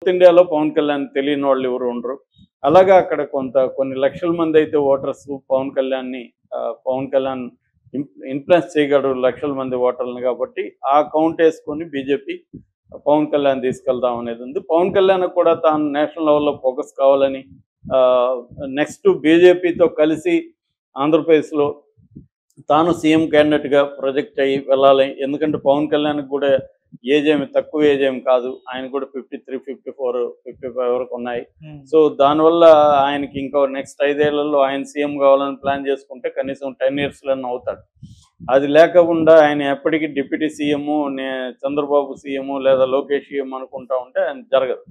South ఇండియాలో పవన్ కళ్యాణ్ తెలియని వాళ్ళు ఎవరు ఉండరు. అలాగా అక్కడ కొన్ని లక్షల మంది అయితే ఓటర్స్ పవన్ కళ్యాణ్ ఇన్ఫ్లుయెన్స్ చేయగలరు లక్షల మంది ఓటర్లను. కాబట్టి ఆ కౌంట్ వేసుకొని బీజేపీ పవన్ కళ్యాణ్ తీసుకెళ్దాం అనేది ఉంది. పవన్ కళ్యాణ్ కూడా తాను నేషనల్ లెవెల్లో ఫోకస్ కావాలని నెక్స్ట్ బీజేపీతో కలిసి ఆంధ్రప్రదేశ్లో తాను సీఎం క్యాండిడేట్గా ప్రొజెక్ట్ అయ్యి వెళ్ళాలి. ఎందుకంటే పవన్ కళ్యాణ్కి కూడా తక్కువ ఏజ్ ఏమి కాదు. ఆయన కూడా 53, 54, 55 వరకు ఉన్నాయి. సో దానివల్ల ఆయనకి ఇంకా నెక్స్ట్ 5 ఏళ్లలో ఆయన సీఎం కావాలని ప్లాన్ చేసుకుంటే కనీసం 10 ఇయర్స్లోనే అవుతాడు. అది లేకుండా ఆయన ఎప్పటికీ డిప్యూటీ సీఎం, చంద్రబాబు సీఎం లేదా లోకేష్ సీఎం అనుకుంటా ఉంటే ఆయన జరగదు.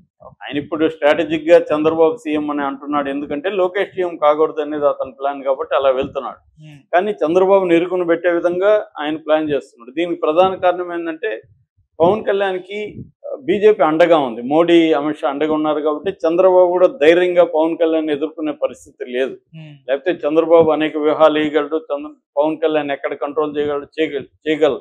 ఆయన ఇప్పుడు స్ట్రాటజిక్గా చంద్రబాబు సీఎం అని అంటున్నాడు. ఎందుకంటే లోకేష్ సీఎం కాకూడదు అనేది అతని ప్లాన్ కాబట్టి అలా వెళ్తున్నాడు. కానీ చంద్రబాబుని ఇరుకును పెట్టే విధంగా ఆయన ప్లాన్ చేస్తున్నాడు. దీనికి ప్రధాన కారణం ఏంటంటే పవన్ కళ్యాణ్కి బీజేపీ అండగా ఉంది. మోడీ, అమిత్ షా అండగా ఉన్నారు కాబట్టి చంద్రబాబు కూడా ధైర్యంగా పవన్ కళ్యాణ్ ఎదుర్కొనే పరిస్థితి లేదు. లేకపోతే చంద్రబాబు అనేక వ్యూహాలు వేయగలడు, పవన్ కళ్యాణ్ ఎక్కడ కంట్రోల్ చేయగలడు.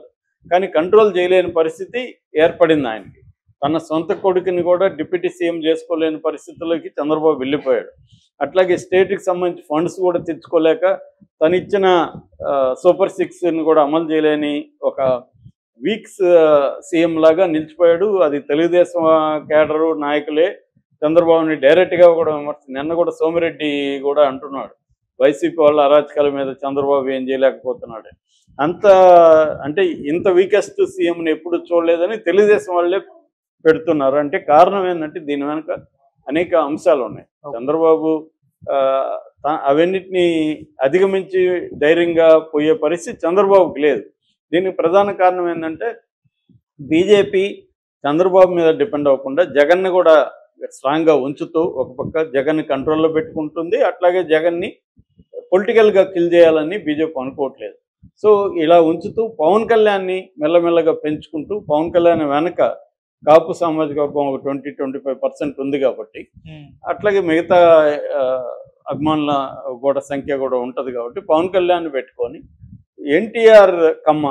కానీ కంట్రోల్ చేయలేని పరిస్థితి ఏర్పడింది ఆయనకి. తన సొంత కొడుకుని కూడా డిప్యూటీ సీఎం చేసుకోలేని పరిస్థితుల్లోకి చంద్రబాబు వెళ్ళిపోయాడు. అట్లాగే స్టేట్కి సంబంధించి ఫండ్స్ కూడా తెచ్చుకోలేక తను ఇచ్చిన సూపర్ 6ని కూడా అమలు చేయలేని ఒక వీక్స్ సీఎం లాగా నిలిచిపోయాడు. అది తెలుగుదేశం కేడరు నాయకులే చంద్రబాబుని డైరెక్ట్గా కూడా నిన్న కూడా సోమిరెడ్డి కూడా అంటున్నాడు, వైసీపీ వాళ్ళ అరాచకాల మీద చంద్రబాబు ఏం చేయలేకపోతున్నాడు. అంటే ఇంత వీకెస్ట్ సీఎంని ఎప్పుడు చూడలేదని తెలుగుదేశం వాళ్ళే పెడుతున్నారు. అంటే కారణం ఏంటంటే దీని వెనుక అనేక అంశాలు ఉన్నాయి. చంద్రబాబు అవన్నిటిని అధిగమించి ధైర్యంగా పోయే పరిస్థితి చంద్రబాబుకి లేదు. దీనికి ప్రధాన కారణం ఏంటంటే బీజేపీ చంద్రబాబు మీద డిపెండ్ అవ్వకుండా జగన్ని కూడా స్ట్రాంగ్గా ఉంచుతూ ఒక పక్క జగన్ని కంట్రోల్లో పెట్టుకుంటుంది. అట్లాగే జగన్ని పొలిటికల్గా కిల్ చేయాలని బీజేపీ అనుకోవట్లేదు. సో ఇలా ఉంచుతూ పవన్ కళ్యాణ్ని మెల్లమెల్లగా పెంచుకుంటూ పవన్ కళ్యాణ్ వెనక కాపు సామాజిక వర్గం ఒక 20-25% ఉంది కాబట్టి అట్లాగే మిగతా అభిమానుల కూడా సంఖ్య కూడా ఉంటుంది కాబట్టి పవన్ కళ్యాణ్ పెట్టుకొని ఎన్టీఆర్ కమ్మ,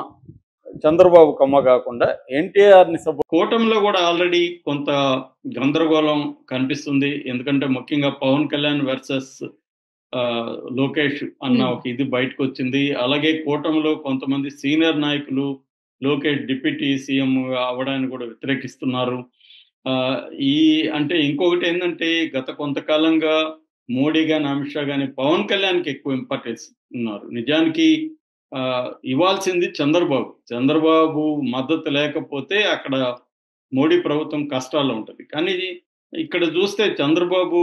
చంద్రబాబు కమ్మ కాకుండా ఎన్టీఆర్ని కూటమిలో కూడా ఆల్రెడీ కొంత గందరగోళం కనిపిస్తుంది. ఎందుకంటే ముఖ్యంగా పవన్ కళ్యాణ్ వర్సెస్ లోకేష్ అన్న ఒక ఇది బయటకు వచ్చింది. అలాగే కూటమిలో కొంతమంది సీనియర్ నాయకులు లోకేష్ డిప్యూటీ సీఎం అవ్వడానికి కూడా వ్యతిరేకిస్తున్నారు. అంటే ఇంకొకటి ఏంటంటే గత కొంతకాలంగా మోడీ కానీ అమిత్ షా కానీ పవన్ కళ్యాణ్కి ఎక్కువ ఇంపార్టెన్స్ ఉన్నారు. నిజానికి ఇవ్వాల్సింది చంద్రబాబు మద్దతు లేకపోతే అక్కడ మోడీ ప్రభుత్వం కష్టాల్లో ఉంటుంది. కానీ ఇక్కడ చూస్తే చంద్రబాబు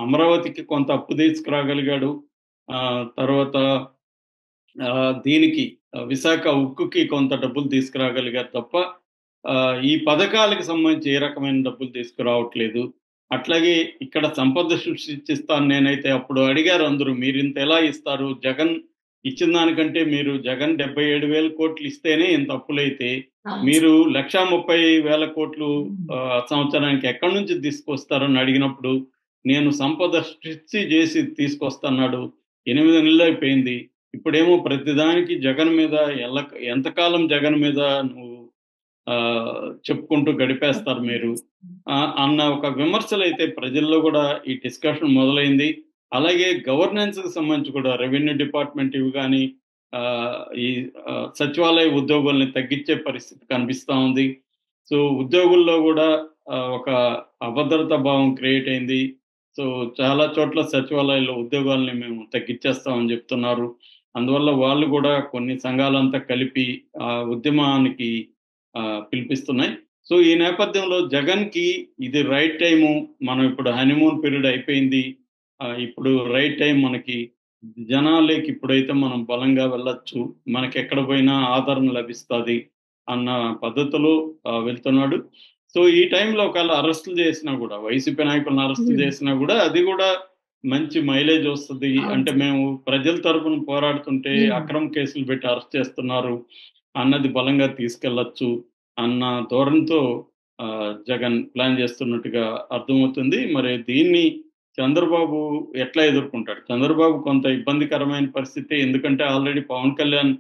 అమరావతికి కొంత అప్పు తీసుకురాగలిగాడు. తర్వాత దీనికి విశాఖ ఉక్కుకి కొంత డబ్బులు తీసుకురాగలిగారు తప్ప ఈ పథకాలకు సంబంధించి ఏ రకమైన డబ్బులు తీసుకురావట్లేదు. అట్లాగే ఇక్కడ సంపద సృష్టిస్తాను నేనైతే అప్పుడు అడిగారు అందరూ, మీరు ఇంత ఎలా ఇస్తారు, జగన్ ఇచ్చిన దానికంటే మీరు జగన్ 77,000 కోట్లు ఇస్తేనే ఇంత అప్పులైతే మీరు 1,30,000 కోట్లు సంవత్సరానికి ఎక్కడి నుంచి తీసుకొస్తారని అడిగినప్పుడు నేను సంపద సృష్టి చేసి తీసుకొస్తున్నాడు. 8 నెలలు అయిపోయింది. ఇప్పుడేమో ప్రతిదానికి జగన్ మీద ఎంతకాలం జగన్ మీద నువ్వు చెప్పుకుంటూ గడిపేస్తారు మీరు అన్న ఒక విమర్శలు అయితే ప్రజల్లో కూడా ఈ డిస్కషన్ మొదలైంది. అలాగే గవర్నెన్స్కి సంబంధించి కూడా రెవెన్యూ డిపార్ట్మెంట్ ఇవి కానీ ఈ సచివాలయ ఉద్యోగుల్ని తగ్గించే పరిస్థితి కనిపిస్తూ ఉంది. సో ఉద్యోగుల్లో కూడా ఒక అభద్రతా భావం క్రియేట్ అయింది. సో చాలా చోట్ల సచివాలయాల్లో ఉద్యోగాల్ని మేము తగ్గించేస్తామని చెప్తున్నారు. అందువల్ల వాళ్ళు కూడా కొన్ని సంఘాలంతా కలిపి ఉద్యమానికి పిలిపిస్తున్నాయి. సో ఈ నేపథ్యంలో జగన్కి ఇది రైట్ టైము. మనం ఇప్పుడు హనీమూన్ పీరియడ్ అయిపోయింది. ఇప్పుడు రైట్ టైం మనకి జనాలకి ఇప్పుడైతే మనం బలంగా వెళ్ళొచ్చు, మనకి ఎక్కడ పోయినా ఆదరణ లభిస్తుంది అన్న పద్ధతిలో వెళ్తున్నాడు. సో ఈ టైంలో ఒకవేళ అరెస్టులు చేసినా కూడా, వైసీపీ నాయకులను అరెస్టులు చేసినా కూడా అది కూడా మంచి మైలేజ్ వస్తుంది. అంటే మేము ప్రజల తరపున పోరాడుతుంటే అక్రమ కేసులు పెట్టి అరెస్ట్ చేస్తున్నారు అన్నది బలంగా తీసుకెళ్లొచ్చు అన్న ధోరణితో జగన్ ప్లాన్ చేస్తున్నట్టుగా అర్థమవుతుంది. మరి దీన్ని చంద్రబాబు ఎట్లా ఎదుర్కొంటాడు? చంద్రబాబు కొంత ఇబ్బందికరమైన పరిస్థితి. ఎందుకంటే ఆల్రెడీ పవన్ కళ్యాణ్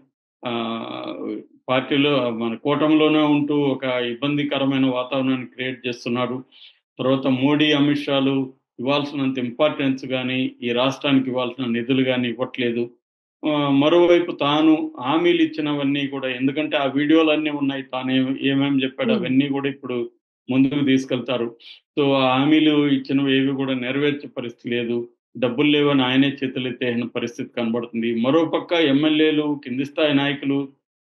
పార్టీలో మన కూటమిలోనే ఉంటూ ఒక ఇబ్బందికరమైన వాతావరణాన్ని క్రియేట్ చేస్తున్నాడు. తర్వాత మోడీ, అమిత్ షాలు ఇవ్వాల్సినంత ఇంపార్టెన్స్ గాని, ఈ రాష్ట్రానికి ఇవ్వాల్సిన నిధులు గాని ఇవ్వట్లేదు. మరోవైపు తాను హామీలు ఇచ్చినవన్నీ కూడా, ఎందుకంటే ఆ వీడియోలన్నీ ఉన్నాయి. తాను ఏమేమి చెప్పాడో హ్మ్. అవన్నీ కూడా ఇప్పుడు ముందుకు తీసుకెళ్తారు. సో, ఆ హామీలు ఇచ్చినవి ఏవి కూడా నెరవేర్చే పరిస్థితి లేదు. డబ్బులు లేవని ఆయనే చేతులెత్తేసిన పరిస్థితి కనబడుతుంది. మరోపక్క ఎమ్మెల్యేలు, కింది స్థాయి నాయకులు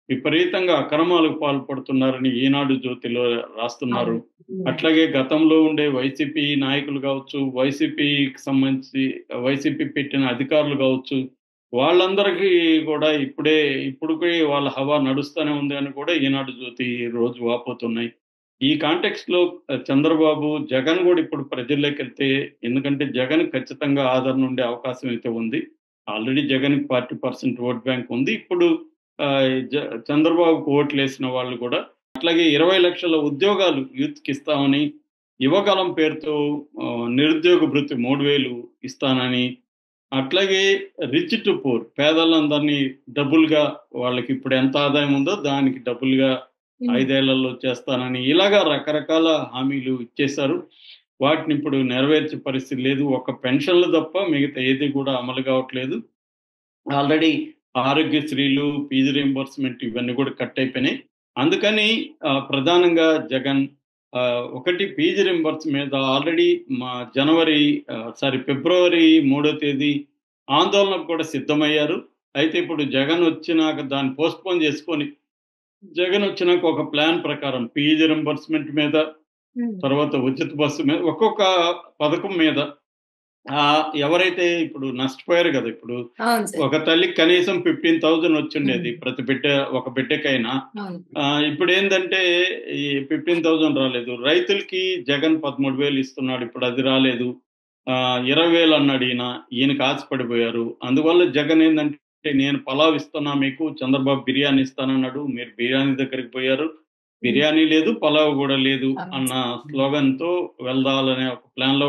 విపరీతంగా అక్రమాలకు పాల్పడుతున్నారని ఈనాడు జ్యోతిలో రాస్తున్నారు. అవును. హ్మ్. అట్లాగే గతంలో ఉండే వైసీపీ నాయకులు కావచ్చు, వైసీపీకి సంబంధించి వైసీపీ పెట్టిన అధికారులు కావచ్చు, వాళ్ళందరికీ కూడా ఇప్పుడుకి వాళ్ళ హవా నడుస్తూనే ఉంది అని కూడా ఈనాడు జ్యోతి రోజు వాపోతున్నాయి. ఈ కాంటెక్స్ట్‌లో చంద్రబాబు, జగన్ గూడా ఇప్పుడు ప్రజల్లోకెళ్తే, ఎందుకంటే జగన్ ఖచ్చితంగా ఆదరణ ఉండే అవకాశం అయితే ఉంది. ఆల్రెడీ జగన్‌కి 40% ఓట్ బ్యాంక్ ఉంది. ఇప్పుడు ఆహ్, జ చంద్రబాబుకు ఓట్లేసిన వాళ్ళు గూడా అట్లాగే 20,00,000 ఉద్యోగాలు యూత్‌కి ఇస్తామని, యువగళం పేరుతో నిరుద్యోగ భృతి 3,000 ఇస్తానని, అట్లాగే రిచ్ టు పూర్ పేదలందరినీ డబుల్‌గా, వాళ్ళకిప్పుడు ఎంత ఆదాయం ఉందో దానికి డబుల్‌గా హ్మ్. 5 ఏళ్లలో చేస్తానని, ఇలాగా రకరకాల హామీలు ఇచ్చేశారు. వాటినిప్పుడు నెరవేర్చే పరిస్థితి లేదు. ఒక్క పెన్షన్‌లు తప్ప మిగతా ఏది కూడా అమలు కావట్లేదు. ఆల్రెడీ ఆరోగ్యశ్రీలు, ఫీజు రీయింబర్స్‌మెంట్ ఇవన్నీ కూడా కట్ అయిపోయినాయి. అందుకని ప్రధానంగా జగన్ ఒకటి ఫీజు రీయింబర్స్ మీద ఆల్రెడీ మా ఫిబ్రవరి 3 తేదీ ఆందోళనకు కూడా సిద్ధమయ్యారు. అయితే ఇప్పుడు జగన్ వచ్చినాక దాన్ని పోస్ట్‌పోన్ చేసుకొని, జగన్ వచ్చినాక ఒక ప్లాన్ ప్రకారం ఫీజు రీయింబర్స్‌మెంట్ మీద, హ్మ్. తర్వాత ఉచిత బస్సు మీద, ఒక్కొక్క పథకం మీద ఎవరైతే ఇప్పుడు నష్టపోయారు గదా! ఇప్పుడు అవును సార్. ఒక తల్లికి కనీసం 15,000 హ్మ్. వచ్చుండేది ప్రతి బిడ్డ, ఒక బిడ్డకైనా. అవును. ఇప్పుడేందంటే ఈ 15,000 రాలేదు. రైతులకి జగన్ 13,000 ఇస్తున్నాడు. ఇప్పుడు అది రాలేదు. 20,000 అన్నాడు ఈయన. ఈయనకి ఆశపడిపోయారు. అందువల్ల జగన్ ఏందంటే, నేను పలావ్ ఇస్తున్నా మీకు, చంద్రబాబు బిర్యానీ ఇస్తానన్నాడు. మీరు బిర్యానీ దగ్గరికి పోయారు. హ్మ్. బిర్యానీ లేదు, పలావ్ గూడా లేదు అవును అన్న సార్. హ్మ్. స్లోగన్‌తో వెళ్దాలనే ఒక ప్లాన్‌లో